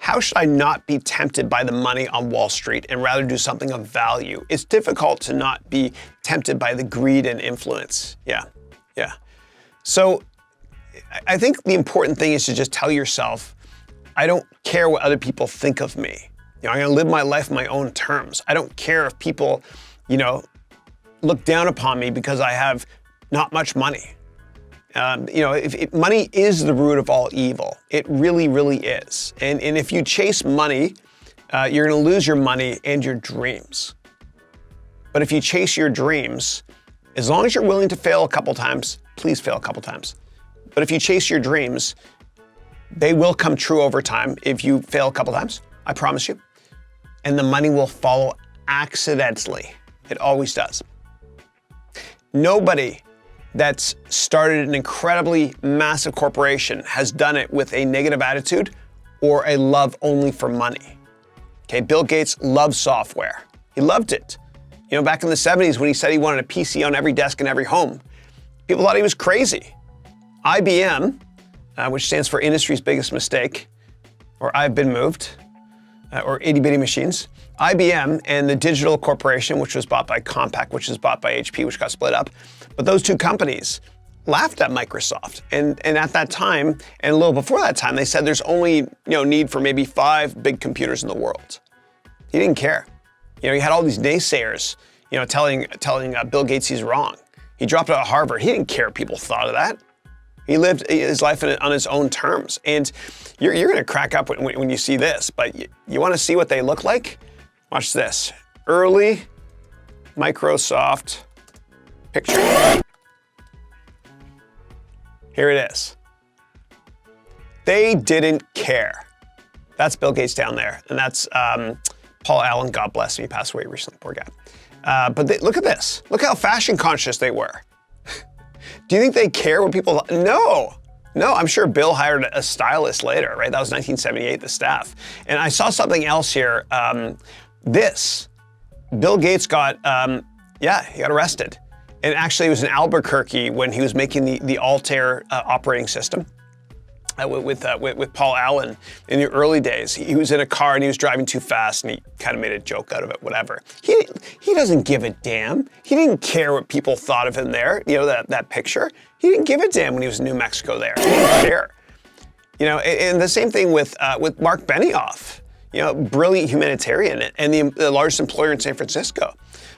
how should I not be tempted by the money on Wall Street and rather do something of value? It's difficult to not be tempted by the greed and influence. Yeah. So I think the important thing is to just tell yourself, I don't care what other people think of me. I'm going to live my life on my own terms. I don't care if people, look down upon me because I have not much money. If money is the root of all evil. It really, really is. And if you chase money, you're going to lose your money and your dreams. But if you chase your dreams, as long as you're willing to fail a couple times, please fail a couple times. But if you chase your dreams, they will come true over time if you fail a couple times, I promise you. And the money will follow accidentally. It always does. Nobody that's started an incredibly massive corporation has done it with a negative attitude or a love only for money. Okay, Bill Gates loved software. He loved it. Back in the 70s when he said he wanted a PC on every desk in every home, people thought he was crazy. IBM, which stands for Industry's Biggest Mistake, or I've Been Moved, or Itty Bitty Machines, IBM and the Digital Corporation, which was bought by Compaq, which was bought by HP, which got split up. But those two companies laughed at Microsoft. And at that time, and a little before that time, they said there's only need for maybe 5 big computers in the world. He didn't care. He had all these naysayers, telling Bill Gates he's wrong. He dropped out of Harvard. He didn't care what people thought of that. He lived his life on his own terms. And you're going to crack up when you see this, but you want to see what they look like? Watch this. Early Microsoft picture. Here it is. They didn't care. That's Bill Gates down there. And that's Paul Allen, God bless him. He passed away recently, poor guy. But look at this. Look how fashion conscious they were. Do you think they care what people thought? No, I'm sure Bill hired a stylist later, right? That was 1978, the staff. And I saw something else here. Bill Gates got, he got arrested. And actually it was in Albuquerque when he was making the Altair operating system with Paul Allen in the early days. He was in a car and he was driving too fast and he kind of made a joke out of it, whatever. He doesn't give a damn. He didn't care what people thought of him there, that picture. He didn't give a damn when he was in New Mexico there. He didn't care. And the same thing with Mark Benioff, brilliant humanitarian and the largest employer in San Francisco.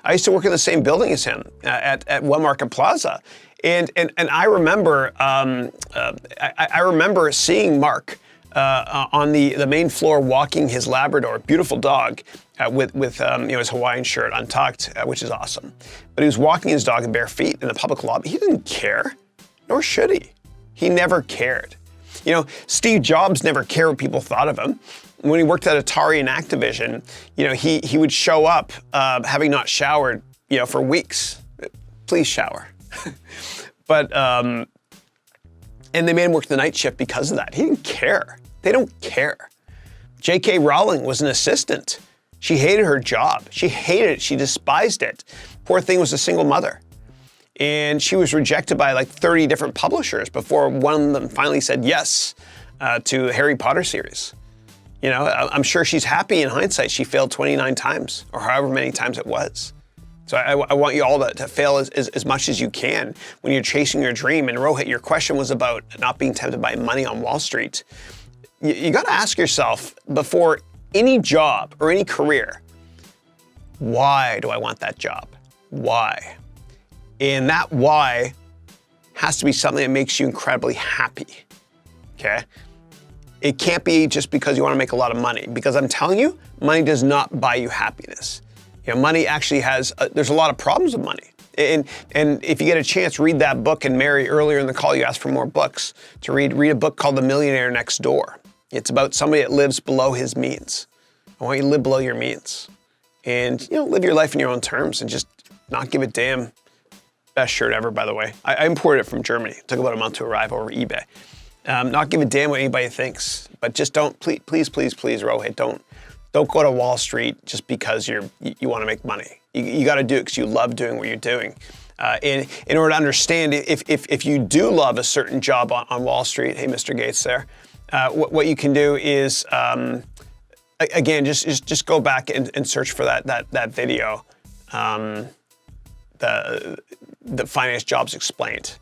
I used to work in the same building as him at One Market Plaza. And I remember I remember seeing Mark on the main floor walking his Labrador, beautiful dog, with his Hawaiian shirt untucked, which is awesome. But he was walking his dog in bare feet in the public lobby. He didn't care, nor should he. He never cared. Steve Jobs never cared what people thought of him. When he worked at Atari and Activision, he would show up having not showered, for weeks. Please shower. But, and they made him work the night shift because of that. He didn't care. They don't care. J.K. Rowling was an assistant. She hated her job. She hated it. She despised it. Poor thing was a single mother. And she was rejected by like 30 different publishers before one of them finally said yes to the Harry Potter series. I'm sure she's happy in hindsight. She failed 29 times or however many times it was. So I want you all to fail as much as you can when you're chasing your dream. And Rohit, your question was about not being tempted by money on Wall Street. You got to ask yourself before any job or any career, why do I want that job? Why? And that why has to be something that makes you incredibly happy, okay? It can't be just because you want to make a lot of money, because I'm telling you, money does not buy you happiness. Money actually there's a lot of problems with money. And if you get a chance, read that book. And Mary, earlier in the call, you asked for more books to read. Read a book called The Millionaire Next Door. It's about somebody that lives below his means. I want you to live below your means. And, live your life in your own terms and just not give a damn. Best shirt ever, by the way. I imported it from Germany. It took about a month to arrive over eBay. Not give a damn what anybody thinks, but just don't, please, Rohit, don't go to Wall Street just because you want to make money. You got to do it because you love doing what you're doing. In order to understand, if you do love a certain job on Wall Street, hey, Mr. Gates there, what you can do is again, just go back and search for that video, the Finance Jobs Explained.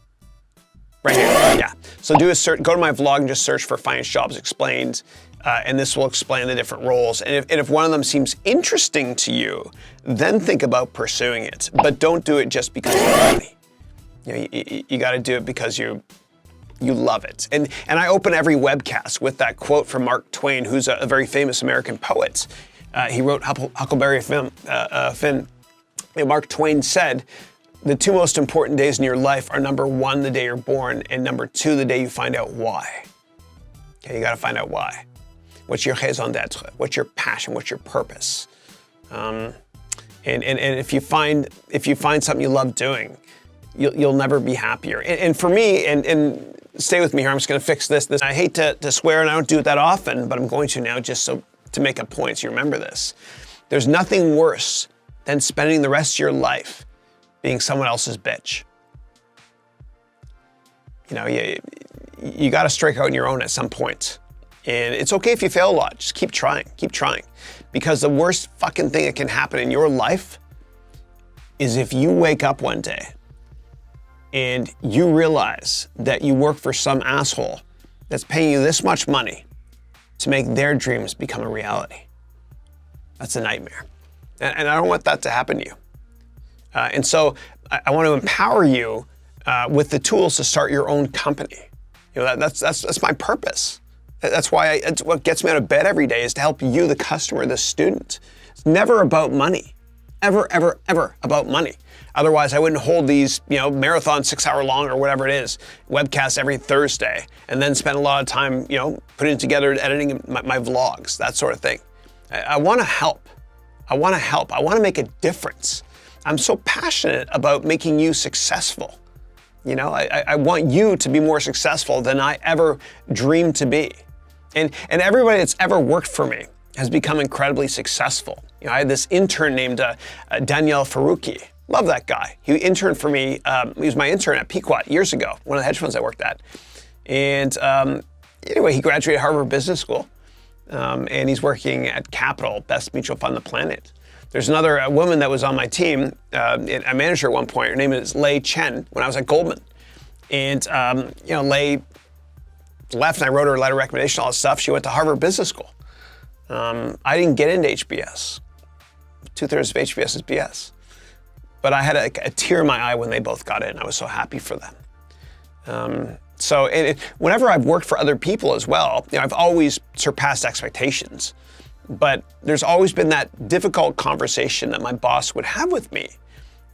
Right here, yeah. So do a search, go to my vlog and just search for Finance Jobs Explained, and this will explain the different roles. And if one of them seems interesting to you, then think about pursuing it. But don't do it just because of money. You know, you got to do it because you love it. And I open every webcast with that quote from Mark Twain, who's a very famous American poet. He wrote Huckleberry Finn. Mark Twain said, "The two most important days in your life are number one, the day you're born, and number two, the day you find out why." Okay, you got to find out why. What's your raison d'être? What's your passion? What's your purpose? And if you find something you love doing, you'll never be happier. And for me, and stay with me here, I'm just going to fix this. I hate to swear, and I don't do it that often, but I'm going to now just so to make a point so you remember this. There's nothing worse than spending the rest of your life being someone else's bitch. You know, you got to strike out on your own at some point. And it's okay if you fail a lot. Just keep trying, Because the worst fucking thing that can happen in your life is if you wake up one day and you realize that you work for some asshole that's paying you this much money to make their dreams become a reality. That's a nightmare. And I don't want that to happen to you. And so I want to empower you with the tools to start your own company. You know, that's my purpose. That's why it's what gets me out of bed every day, is to help you, the customer, the student. It's never about money. Ever, ever, ever about money. Otherwise, I wouldn't hold these, marathon 6 hour long or whatever it is, webcasts every Thursday, and then spend a lot of time, putting together, editing my vlogs, that sort of thing. I want to help. I want to make a difference. I'm so passionate about making you successful. I want you to be more successful than I ever dreamed to be. And everybody that's ever worked for me has become incredibly successful. I had this intern named Daniel Faruqi. Love that guy. He interned for me. He was my intern at Pequot years ago, one of the hedge funds I worked at. And anyway, he graduated Harvard Business School, and he's working at Capital, best mutual fund on the planet. There's another woman that was on my team, I managed her at one point. Her name is Lei Chen, when I was at Goldman. And, Lei left and I wrote her a letter of recommendation, all that stuff. She went to Harvard Business School. I didn't get into HBS. 2/3 of HBS is BS. But I had a tear in my eye when they both got in. I was so happy for them. Whenever I've worked for other people as well, I've always surpassed expectations. But there's always been that difficult conversation that my boss would have with me.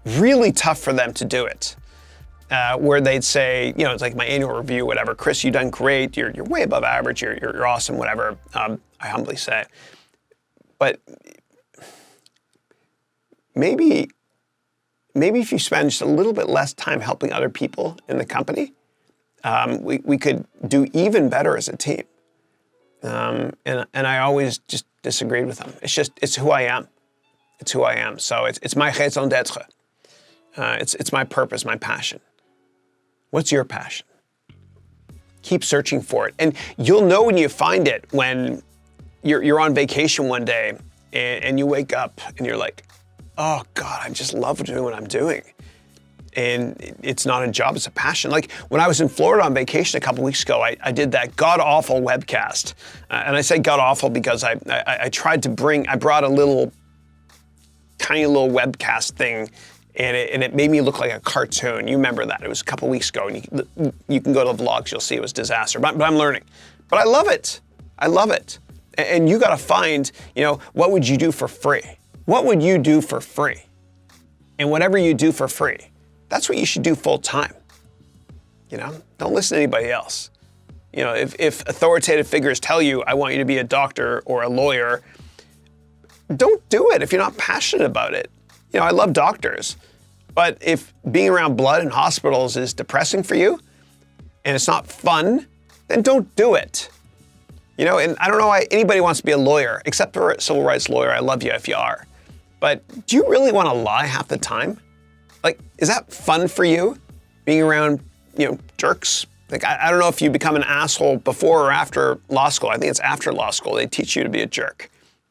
Really tough for them to do it. Where they'd say, it's like my annual review, whatever. "Chris, you've done great. You're way above average. You're awesome, whatever." I humbly say. But maybe if you spend just a little bit less time helping other people in the company, we could do even better as a team. And I always just disagreed with them. It's who I am. It's who I am. So it's my raison d'être. It's my purpose, my passion. What's your passion? Keep searching for it. And you'll know when you find it when you're on vacation one day and you wake up and you're like, "Oh God, I just love doing what I'm doing." And it's not a job, it's a passion. Like when I was in Florida on vacation a couple weeks ago, I did that god-awful webcast. And I say god-awful because I brought a tiny little webcast thing, and it made me look like a cartoon. You remember that, it was a couple weeks ago, and you can go to the vlogs, you'll see it was a disaster, but I'm learning. But I love it, And you gotta find, what would you do for free? What would you do for free? And whatever you do for free, that's what you should do full time. Don't listen to anybody else. If authoritative figures tell you, "I want you to be a doctor or a lawyer," don't do it if you're not passionate about it. I love doctors, but if being around blood in hospitals is depressing for you and it's not fun, then don't do it. And I don't know why anybody wants to be a lawyer, except for a civil rights lawyer. I love you if you are. But do you really want to lie half the time? Like, is that fun for you, being around, jerks? Like, I don't know if you become an asshole before or after law school. I think it's after law school. They teach you to be a jerk.